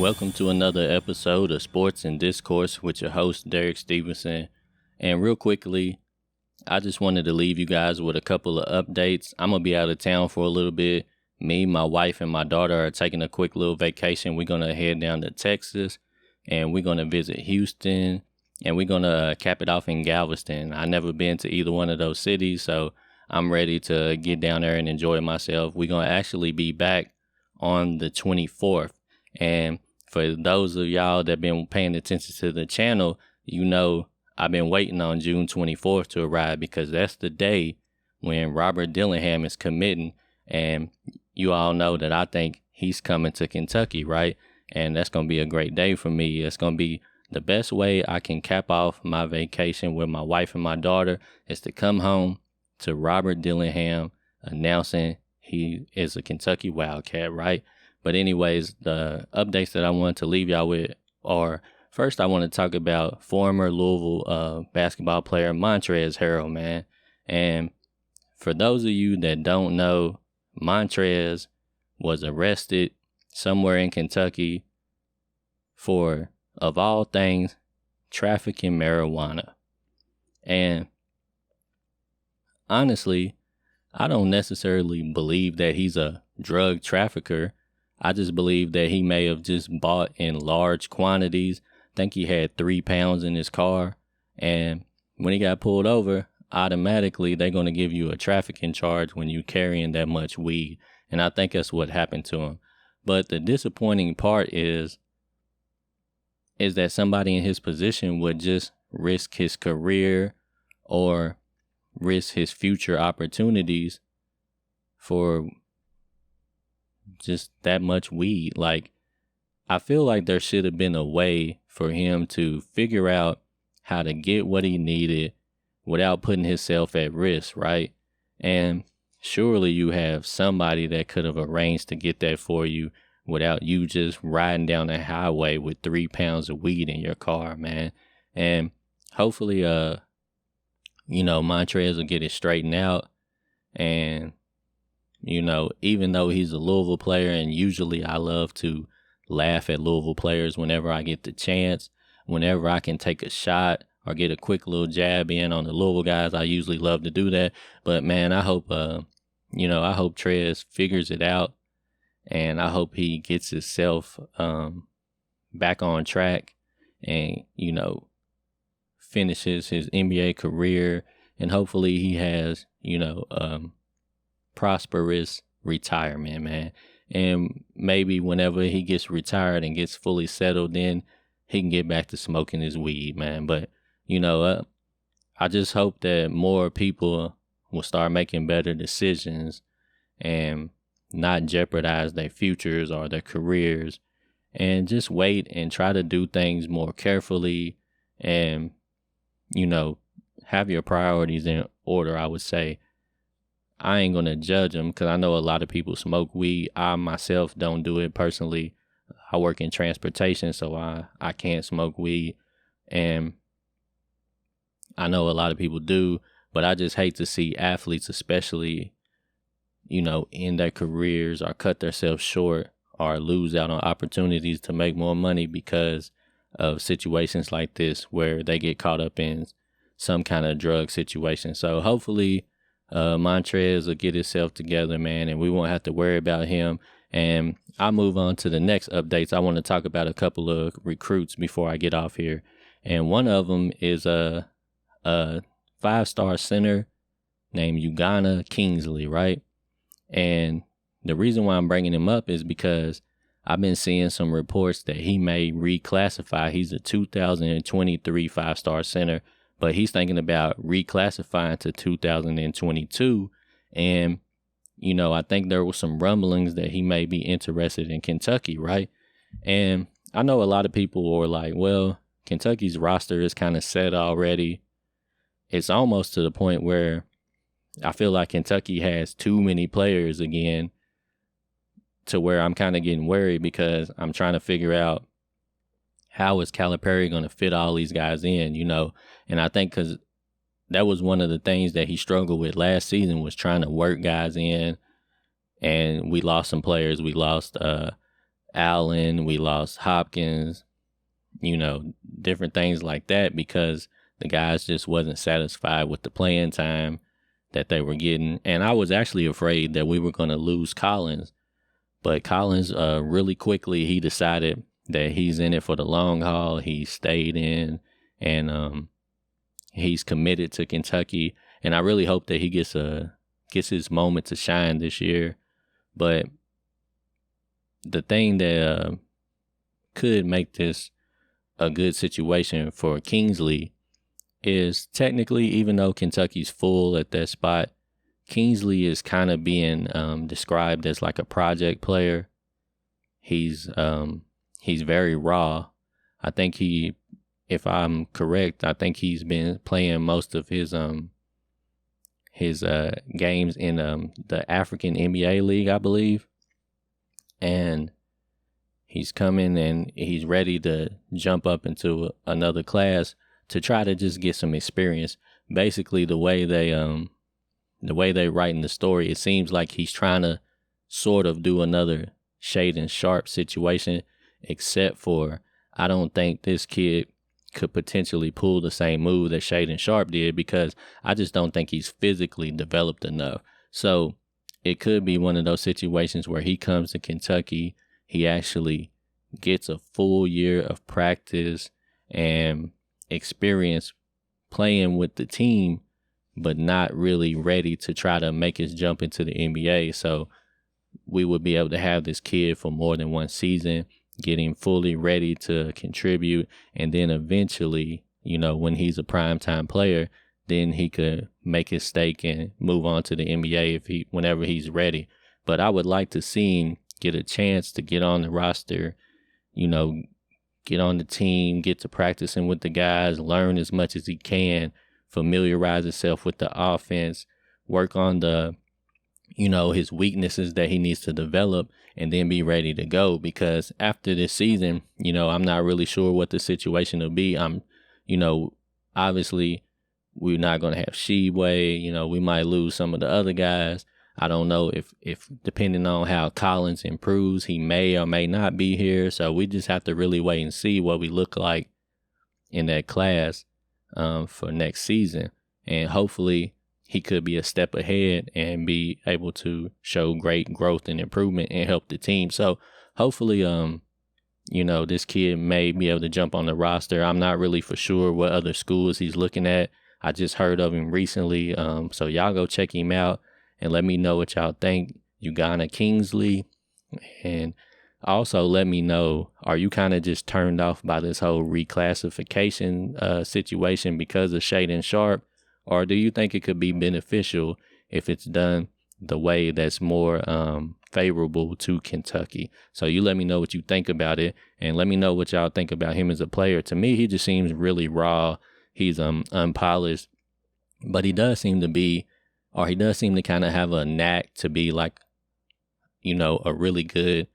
welcome to another episode of Sports and Discourse with your host, Derek Stevenson. And real quickly, I just wanted to leave you guys with a couple of updates. I'm going to be out of town for a little bit. Me, my wife, and my daughter are taking a quick little vacation. We're going to head down to Texas, and we're going to visit Houston, and we're going to cap it off in Galveston. I've never been to either one of those cities, so I'm ready to get down there and enjoy myself. We're going to actually be back on the 24th. And for those of y'all that been paying attention to the channel, you know I've been waiting on June 24th to arrive because that's the day when Robert Dillingham is committing. And you all know that I think he's coming to Kentucky, right? And that's going to be a great day for me. It's going to be the best way I can cap off my vacation with my wife and my daughter is to come home to Robert Dillingham announcing he is a Kentucky Wildcat, right? But anyways, the updates that I wanted to leave y'all with are, first I want to talk about former Louisville basketball player Montrezl Harrell, man. And for those of you that don't know, Montrez was arrested somewhere in Kentucky for, of all things, trafficking marijuana. And honestly, I don't necessarily believe that he's a drug trafficker. I just believe that he may have just bought in large quantities. I think he had 3 pounds in his car. And when he got pulled over, automatically they're going to give you a trafficking charge when you're carrying that much weed. And I think that's what happened to him. But the disappointing part is that somebody in his position would just risk his career or risk his future opportunities for just that much weed. Like, I feel like there should have been a way for him to figure out how to get what he needed without putting himself at risk, right? And surely you have somebody that could have arranged to get that for you without you just riding down the highway with 3 pounds of weed in your car, man. And hopefully, Montrez will get it straightened out. And even though he's a Louisville player, and usually I love to laugh at Louisville players whenever I get the chance, whenever I can take a shot or get a quick little jab in on the Louisville guys, I usually love to do that. But man, I hope, I hope Trez figures it out, and I hope he gets himself back on track and, finishes his NBA career, and hopefully he has, prosperous retirement, man. And maybe whenever he gets retired and gets fully settled, then he can get back to smoking his weed, man. But, I just hope that more people will start making better decisions and not jeopardize their futures or their careers, and just wait and try to do things more carefully and, have your priorities in order, I would say. I ain't going to judge them because I know a lot of people smoke weed. I myself don't do it personally. I work in transportation, so I can't smoke weed. And I know a lot of people do, but I just hate to see athletes, especially, in their careers, or cut themselves short or lose out on opportunities to make more money because of situations like this where they get caught up in some kind of drug situation. So hopefully Montrez will get himself together, man, and we won't have to worry about him. And I'll move on to the next updates. I want to talk about a couple of recruits before I get off here. And one of them is a 5-star center named Ugonna Kingsley, right? And the reason why I'm bringing him up is because I've been seeing some reports that he may reclassify. He's a 2023 5-star center, but he's thinking about reclassifying to 2022. And, I think there were some rumblings that he may be interested in Kentucky, right? And I know a lot of people were like, well, Kentucky's roster is kind of set already. It's almost to the point where I feel like Kentucky has too many players again, to where I'm kind of getting worried because I'm trying to figure out how is Calipari going to fit all these guys in, And I think because that was one of the things that he struggled with last season, was trying to work guys in. And we lost some players. We lost Allen, we lost Hopkins, different things like that because the guys just wasn't satisfied with the playing time that they were getting. And I was actually afraid that we were going to lose Collins. But Collins, really quickly, he decided that he's in it for the long haul. He stayed in, and he's committed to Kentucky. And I really hope that he gets his moment to shine this year. But the thing that could make this a good situation for Kingsley is technically, even though Kentucky's full at that spot, Kingsley is kind of being described as like a project player. He's very raw. I think if I'm correct, I think he's been playing most of his games in the African NBA League, I believe. And he's coming and he's ready to jump up into another class to try to just get some experience. Basically, the way they write in the story, it seems like he's trying to sort of do another Shaedon Sharpe situation, except for I don't think this kid could potentially pull the same move that Shaedon Sharpe did because I just don't think he's physically developed enough. So it could be one of those situations where he comes to Kentucky, he actually gets a full year of practice and experience playing with the team, but not really ready to try to make his jump into the NBA. So we would be able to have this kid for more than one season, get him fully ready to contribute, and then eventually, when he's a primetime player, then he could make his stake and move on to the NBA whenever he's ready. But I would like to see him get a chance to get on the roster, get on the team, get to practicing with the guys, learn as much as he can, familiarize himself with the offense, work on his weaknesses that he needs to develop, and then be ready to go. Because after this season, I'm not really sure what the situation will be. Obviously we're not going to have Sheway, we might lose some of the other guys. I don't know if depending on how Collins improves, he may or may not be here. So we just have to really wait and see what we look like in that class for next season. And hopefully he could be a step ahead and be able to show great growth and improvement and help the team. So hopefully, this kid may be able to jump on the roster. I'm not really for sure what other schools he's looking at. I just heard of him recently. So y'all go check him out and let me know what y'all think. Ugonna Kingsley. And also let me know, are you kind of just turned off by this whole reclassification situation because of Shaedon Sharpe? Or do you think it could be beneficial if it's done the way that's more favorable to Kentucky? So you let me know what you think about it, and let me know what y'all think about him as a player. To me, he just seems really raw. He's unpolished, but he does seem to kind of have a knack to be like, a really good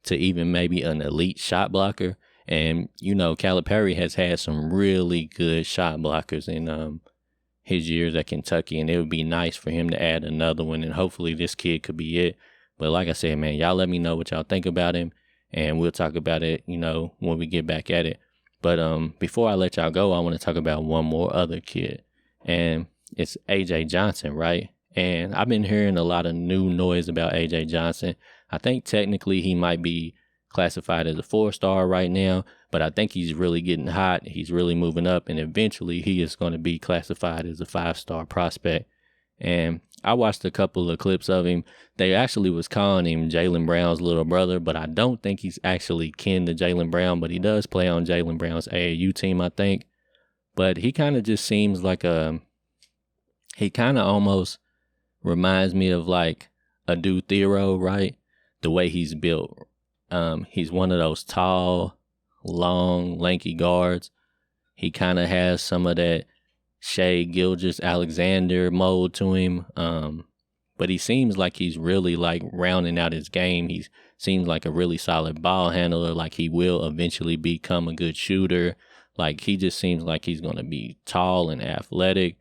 to even maybe an elite shot blocker. And, Calipari has had some really good shot blockers in his years at Kentucky, and it would be nice for him to add another one, and hopefully this kid could be it. But like I said, man, y'all let me know what y'all think about him, and we'll talk about it, when we get back at it. But before I let y'all go, I want to talk about one more other kid, and it's AJ Johnson, right? And I've been hearing a lot of new noise about AJ Johnson. I think technically he might be classified as a 4-star right now, but I think he's really getting hot. He's really moving up, and eventually he is going to be classified as a 5-star prospect. And I watched a couple of clips of him. They actually was calling him Jaylen Brown's little brother, but I don't think he's actually kin to Jaylen Brown, but he does play on Jaylen Brown's AAU team, I think. But he kind of just seems like he kind of almost reminds me of like a dude Thero, right? The way he's built. He's one of those tall, long, lanky guards. He kind of has some of that Shai Gilgeous-Alexander mold to him. But he seems like he's really like rounding out his game. He seems like a really solid ball handler. Like he will eventually become a good shooter. Like he just seems like he's going to be tall and athletic.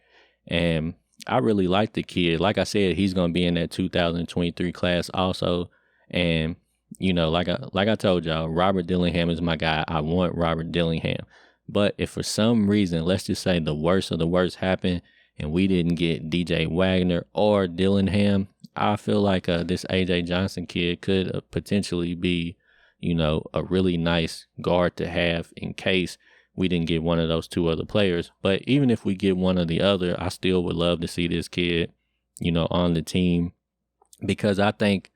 And I really like the kid. Like I said, he's going to be in that 2023 class also. And like I told y'all, Robert Dillingham is my guy. I want Robert Dillingham. But if for some reason, let's just say the worst of the worst happened and we didn't get DJ Wagner or Dillingham, I feel like this AJ Johnson kid could potentially be, a really nice guard to have in case we didn't get one of those two other players. But even if we get one or the other, I still would love to see this kid, on the team, because I think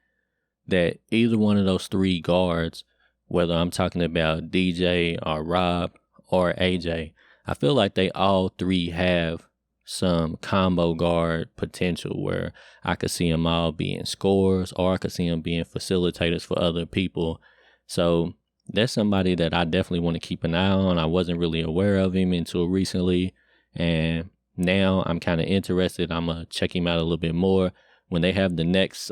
that either one of those three guards, whether I'm talking about DJ or Rob or AJ, I feel like they all three have some combo guard potential where I could see them all being scorers or I could see them being facilitators for other people. So that's somebody that I definitely want to keep an eye on. I wasn't really aware of him until recently, and now I'm kind of interested. I'm going to check him out a little bit more when they have the next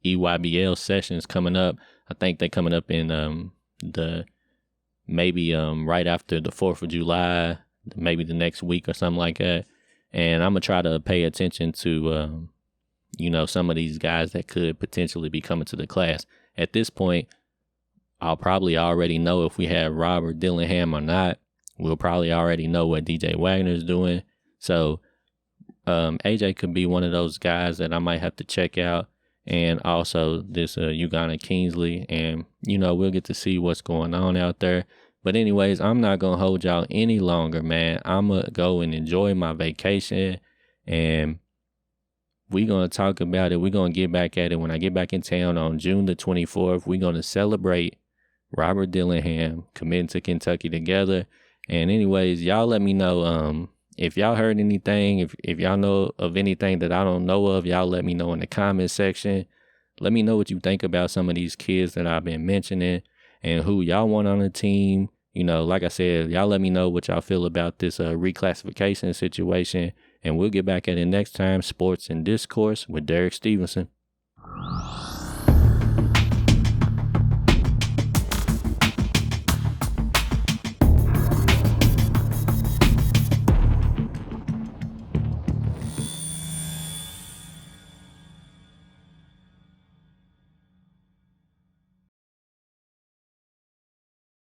EYBL sessions coming up. I think they're coming up in right after the 4th of July, maybe the next week or something like that. And I'm going to try to pay attention to, some of these guys that could potentially be coming to the class. At this point, I'll probably already know if we have Robert Dillingham or not. We'll probably already know what DJ Wagner's doing. So AJ could be one of those guys that I might have to check out. And also this Ugonna Kingsley. And, we'll get to see what's going on out there. But anyways, I'm not going to hold y'all any longer, man. I'm going to go and enjoy my vacation. And we're going to talk about it. We're going to get back at it when I get back in town on June the 24th. We're going to celebrate Robert Dillingham committing to Kentucky together. And anyways, y'all let me know if y'all heard anything, if y'all know of anything that I don't know of, y'all let me know in the comment section. Let me know what you think about some of these kids that I've been mentioning and who y'all want on the team. Like I said, y'all let me know what y'all feel about this reclassification situation. And we'll get back at it next time. Sports and Discourse with Derek Stevenson.